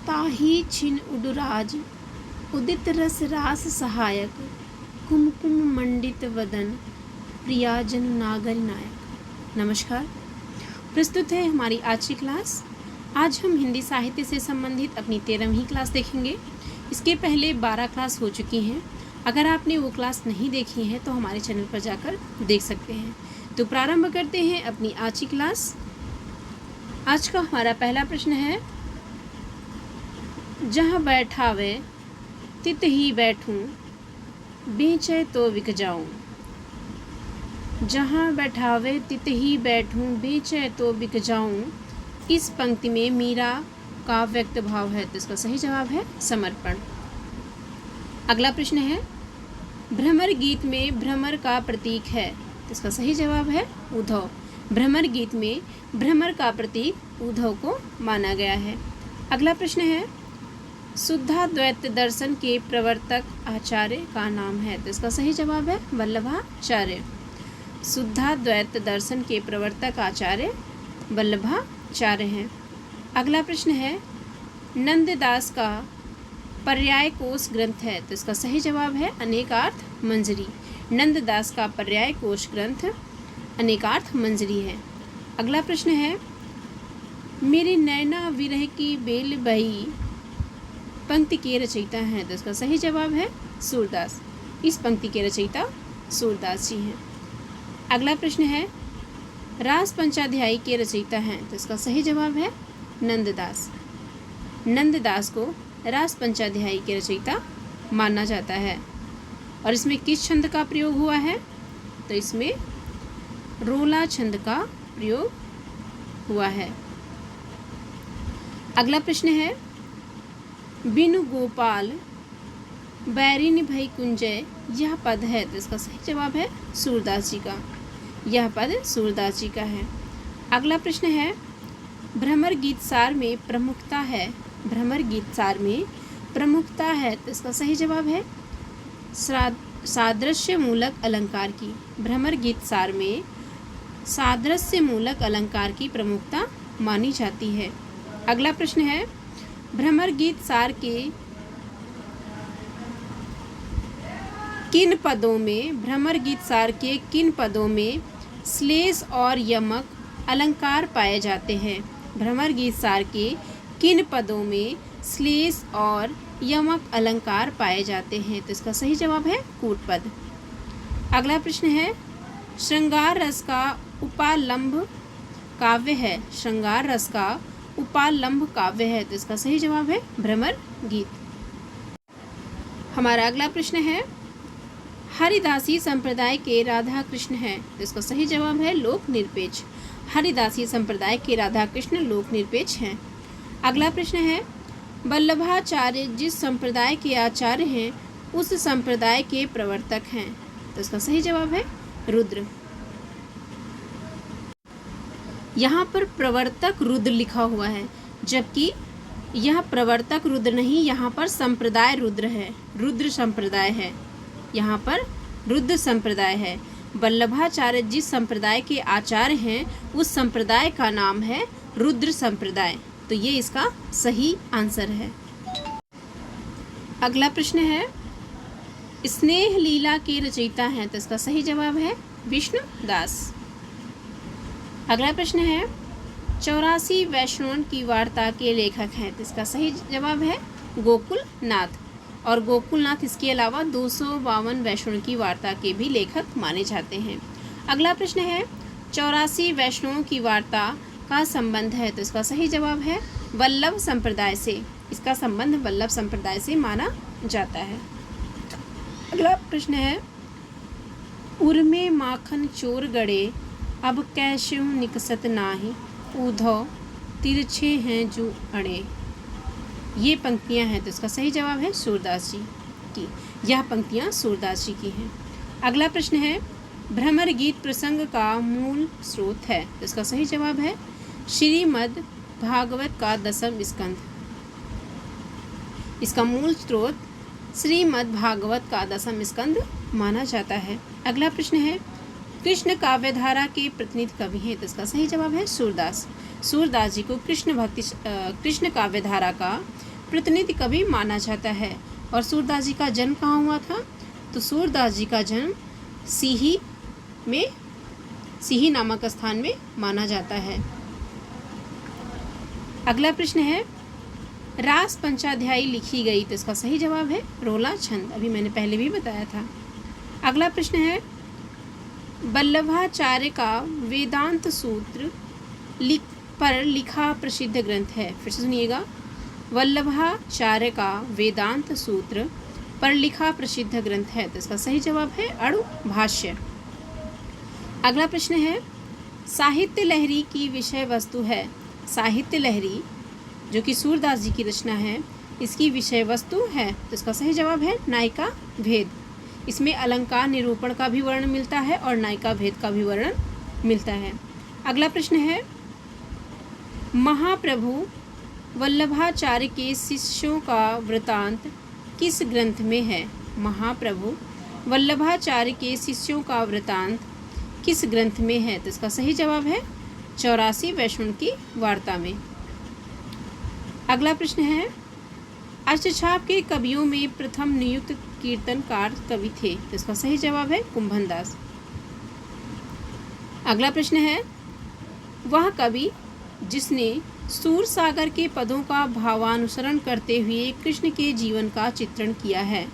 ताही छिन उडुराज उदित रस रास सहायक कुमकुम मंडित वदन प्रियाजन नागर नायक। नमस्कार, प्रस्तुत है हमारी आज की क्लास। आज हम हिंदी साहित्य से संबंधित अपनी 13वीं क्लास देखेंगे। इसके पहले 12 क्लास हो चुकी हैं। अगर आपने वो क्लास नहीं देखी है तो हमारे चैनल पर जाकर देख सकते हैं। तो प्रारंभ करते हैं अपनी आज की क्लास। आज का हमारा पहला प्रश्न है, जहाँ बैठावे तित ही बैठूं, बेचे तो बिक जाऊं। जहाँ बैठावे तित ही बैठूं, बेचे तो बिक जाऊं। इस पंक्ति में मीरा का व्यक्त भाव है, तो इसका सही जवाब है समर्पण। अगला प्रश्न है, भ्रमर गीत में भ्रमर का प्रतीक है, तो इसका सही जवाब है उद्धव। भ्रमर गीत में भ्रमर का प्रतीक उद्धव को माना गया है। अगला प्रश्न है, शुद्धाद्वैत दर्शन के प्रवर्तक आचार्य का नाम है, तो इसका सही जवाब है वल्लभाचार्य। शुद्धाद्वैत दर्शन के प्रवर्तक आचार्य वल्लभाचार्य हैं। अगला प्रश्न है, नंददास का पर्याय कोश ग्रंथ है, तो इसका सही जवाब है अनेकार्थ मंजरी। नंददास का पर्याय कोश ग्रंथ अनेकार्थ मंजरी है। अगला प्रश्न है, मेरे नैना विरह की बेल बही पंक्ति के रचयिता हैं, तो इसका सही जवाब है सूरदास। इस पंक्ति के रचयिता सूरदास जी हैं। अगला प्रश्न है, रास पंचाध्यायी के रचयिता हैं, तो इसका सही जवाब है नंददास। नंददास को रास पंचाध्यायी के रचयिता माना जाता है। और इसमें किस छंद का प्रयोग हुआ है, तो इसमें रोला छंद का प्रयोग हुआ है। अगला प्रश्न है, बिनु गोपाल बैरिन भई कुंजय, यह पद है, तो इसका सही जवाब है सूरदास जी का। यह पद सूरदास जी का है। अगला प्रश्न है, भ्रमर गीत सार में प्रमुखता है, भ्रमर गीत सार में प्रमुखता है, तो इसका सही जवाब है सादृश्य मूलक अलंकार की। भ्रमर गीत सार में सादृश्य मूलक अलंकार की प्रमुखता मानी जाती है। अगला प्रश्न है, भ्रमर गीत सार के किन पदों में, भ्रमर गीत सार के किन पदों में श्लेष और यमक अलंकार पाए जाते हैं। भ्रमर गीत सार के किन पदों में श्लेष और यमक अलंकार पाए जाते हैं, तो इसका सही जवाब है कूट पद। अगला प्रश्न है, श्रृंगार रस का उपालंभ काव्य है, श्रृंगार रस का उपालंभ काव्य है, तो इसका सही जवाब है भ्रमर गीत। हमारा अगला प्रश्न है, हरिदासी संप्रदाय के राधा कृष्ण हैं, तो इसका सही जवाब है लोक निरपेक्ष। हरिदासी संप्रदाय के राधा कृष्ण लोक निरपेक्ष हैं। अगला प्रश्न है, वल्लभाचार्य जिस संप्रदाय के आचार्य हैं उस संप्रदाय के प्रवर्तक हैं, तो इसका सही जवाब है रुद्र। यहाँ पर प्रवर्तक रुद्र लिखा हुआ है, जबकि यह प्रवर्तक रुद्र नहीं, यहाँ पर संप्रदाय रुद्र है, रुद्र संप्रदाय है। यहाँ पर रुद्र संप्रदाय है। वल्लभाचार्य जिस संप्रदाय के आचार्य हैं उस संप्रदाय का नाम है रुद्र संप्रदाय, तो ये इसका सही आंसर है। अगला प्रश्न है, स्नेह लीला के रचयिता हैं, तो इसका सही जवाब है विष्णु दास। अगला प्रश्न है, 84 वैष्णवों की वार्ता के लेखक हैं, तो इसका सही जवाब है गोकुलनाथ। और गोकुलनाथ इसके अलावा 252 वैष्णवों की वार्ता के भी लेखक माने जाते हैं। अगला प्रश्न है, 84 वैष्णवों की वार्ता का संबंध है, तो इसका सही जवाब है वल्लभ संप्रदाय से। इसका संबंध वल्लभ संप्रदाय से माना जाता है। अगला प्रश्न है, उर्मे माखन चोर गड़े अब कैसे निकसत नाही, उद्धव तिरछे हैं जो अड़े। ये पंक्तियां हैं, तो इसका सही जवाब है सूरदास जी की। यह पंक्तियां सूरदास जी की हैं। अगला प्रश्न है, भ्रमर गीत प्रसंग का मूल स्रोत है, तो इसका सही जवाब है श्रीमद् भागवत का 10वां स्कंध। इसका मूल स्रोत श्रीमद् भागवत का 10वां स्कंध माना जाता है। अगला प्रश्न है, कृष्ण काव्यधारा के प्रतिनिधि कवि हैं, तो इसका सही जवाब है सूरदास। सूरदास जी को कृष्ण काव्यधारा का प्रतिनिधि कवि माना जाता है। और सूरदास जी का जन्म कहाँ हुआ था? तो सूरदास जी का जन्म सीही नामक स्थान में माना जाता है। अगला प्रश्न है, रास पंचाध्यायी लिखी गई, तो इसका सही जवाब है रोला छंद। अभी मैंने पहले भी बताया था। अगला प्रश्न है, वल्लभाचार्य का वेदांत सूत्र पर लिखा प्रसिद्ध ग्रंथ है। फिर से सुनिएगा, वल्लभाचार्य का वेदांत सूत्र पर लिखा प्रसिद्ध ग्रंथ है, तो इसका सही जवाब है अणु भाष्य। अगला प्रश्न है, साहित्य लहरी की विषय वस्तु है। साहित्य लहरी जो कि सूरदास जी की रचना है, इसकी विषय वस्तु है, तो इसका सही जवाब है नायिका भेद। इसमें अलंकार निरूपण का भी वर्णन मिलता है और नायिका भेद का भी वर्णन मिलता है। अगला प्रश्न है, महाप्रभु वल्लभाचार्य के शिष्यों का वृतांत किस ग्रंथ में है? महाप्रभु वल्लभाचार्य के शिष्यों का वृतांत किस ग्रंथ में है? तो इसका सही जवाब है 84 वैष्णव की वार्ता में। अगला प्रश्न है, अष्टछाप के कवियों में प्रथम नियुक्त कीर्तनकार कवि थे, तो इसका सही जवाब है कुंभनदास। अगला प्रश्न है, वह कवि जिसने सूर सागर के पदों का भावानुसरण करते हुए कृष्ण के जीवन का चित्रण किया है।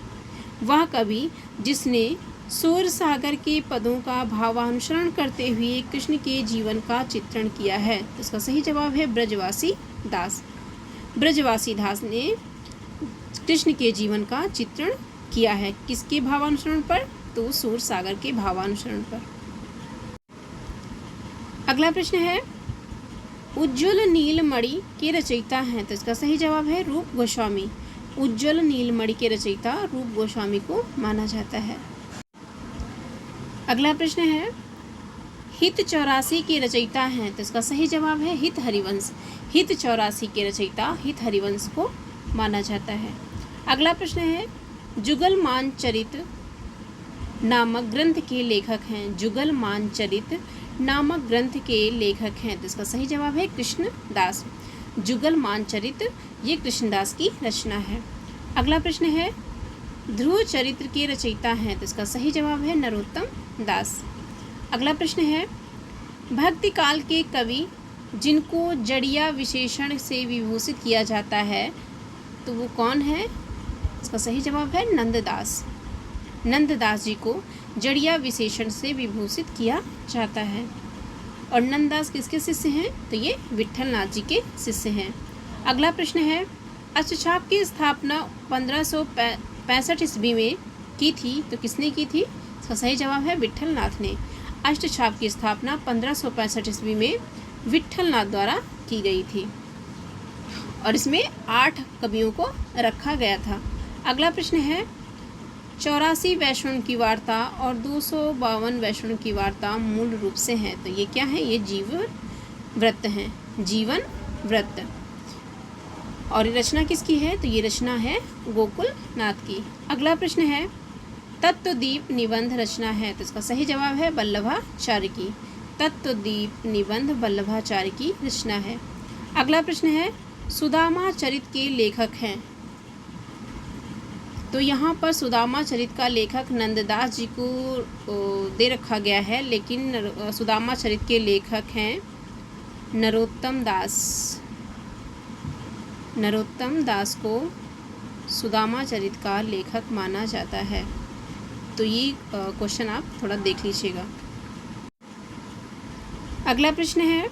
वह कवि जिसने सूर सागर के पदों का भावानुसरण करते हुए कृष्ण के जीवन का चित्रण किया है, तो इसका सही जवाब है ब्रजवासी दास। ब्रजवासी दास ने कृष्ण के जीवन का चित्रण किया है। किसके भावानुसरण पर? तो सूर सागर के भावानुसरण पर। अगला प्रश्न है, उज्ज्वल नीलमणि के रचयिता हैं, तो इसका सही जवाब है रूप गोस्वामी। उज्ज्वल नीलमणि के रचयिता रूप गोस्वामी को माना जाता है। अगला प्रश्न है, हित 84 के रचयिता हैं, तो इसका सही जवाब है हित हरिवंश। हित 84 के रचयिता हित हरिवंश को माना जाता है। अगला प्रश्न है, जुगलमान चरित नामक ग्रंथ के लेखक हैं। जुगलमान चरित नामक ग्रंथ के लेखक हैं, तो इसका सही जवाब है कृष्णदास। जुगलमान चरित ये कृष्णदास की रचना है। अगला प्रश्न है, ध्रुव चरित्र के रचयिता हैं, तो इसका सही जवाब है नरोत्तम दास। अगला प्रश्न है, भक्ति काल के कवि जिनको जड़िया विशेषण से विभूषित किया जाता है, तो वो कौन है? इसका सही जवाब है नंददास। नंददास जी को जड़िया विशेषण से विभूषित किया जाता है। और नंददास किसके शिष्य हैं? तो ये विट्ठलनाथ जी के शिष्य हैं। अगला प्रश्न है, अष्टछाप की स्थापना 1565 ईस्वी में की थी, तो किसने की थी? इसका सही जवाब है विट्ठलनाथ ने। अष्टछाप की स्थापना 1565 ईस्वी में विट्ठलनाथ द्वारा की गई थी और इसमें 8 कवियों को रखा गया था। अगला प्रश्न है, 84 वैष्णव की वार्ता और 252 वैष्णव की वार्ता मूल रूप से हैं, तो ये क्या है? ये जीवन व्रत हैं। जीवन व्रत। और ये रचना किसकी है? तो ये रचना है गोकुलनाथ की। अगला प्रश्न है, तत्वदीप निबंध रचना है, तो इसका सही जवाब है वल्लभाचार्य की। तत्वदीप निबंध वल्लभाचार्य की रचना है। अगला प्रश्न है, सुदामा चरित के लेखक हैं, तो यहाँ पर सुदामा चरित का लेखक नंददास जी को दे रखा गया है, लेकिन सुदामा चरित के लेखक हैं नरोत्तम दास। नरोत्तम दास को सुदामा चरित का लेखक माना जाता है। तो ये क्वेश्चन आप थोड़ा देख लीजिएगा। अगला प्रश्न है,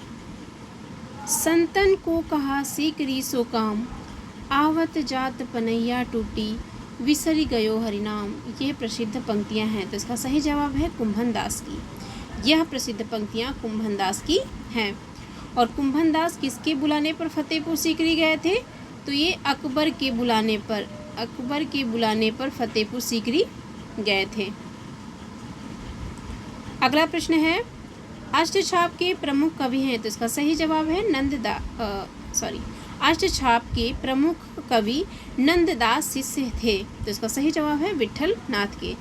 संतन को कहा सीकरी सो काम, आवत जात पनैया टूटी, विसरी गयो हरिनाम। यह प्रसिद्ध पंक्तियां हैं, तो इसका सही जवाब है कुंभनदास की। यह प्रसिद्ध पंक्तियां कुंभनदास की हैं। और कुंभनदास किसके बुलाने पर फतेहपुर सीकरी गए थे? तो ये अकबर के बुलाने पर फतेहपुर सीकरी गए थे। अगला प्रश्न है, अष्टछाप के प्रमुख कवि हैं, तो इसका सही जवाब है अष्टछाप के प्रमुख कवि नंददास शिष्य थे, तो इसका सही जवाब है विट्ठलनाथ के।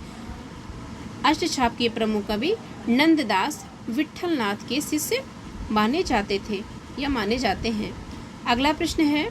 अष्टछाप के प्रमुख कवि नंददास विट्ठलनाथ के शिष्य माने जाते थे या माने जाते हैं। अगला प्रश्न है,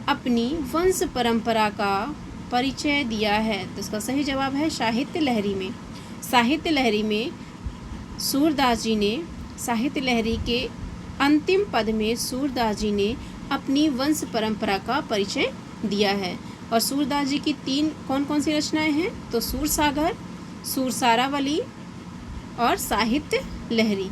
अपनी वंश परंपरा का परिचय दिया है? तो इसका सही जवाब है साहित्य लहरी में। साहित्य लहरी में सूरदास जी ने, साहित्य लहरी के अंतिम पद में सूरदास जी ने अपनी वंश परंपरा का परिचय दिया है। और सूरदास जी की 3 कौन कौन सी रचनाएं हैं? तो सूरसागर, सूरसारावली और साहित्य लहरी,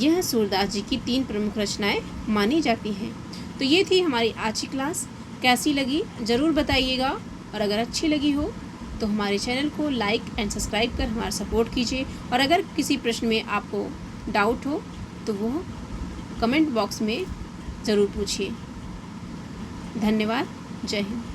यह सूरदास जी की 3 प्रमुख रचनाएं मानी जाती हैं। तो ये थी हमारी आज की क्लास। कैसी लगी ज़रूर बताइएगा, और अगर अच्छी लगी हो तो हमारे चैनल को लाइक एंड सब्सक्राइब कर हमारा सपोर्ट कीजिए। और अगर किसी प्रश्न में आपको डाउट हो तो वो कमेंट बॉक्स में ज़रूर पूछिए। धन्यवाद। जय हिंद।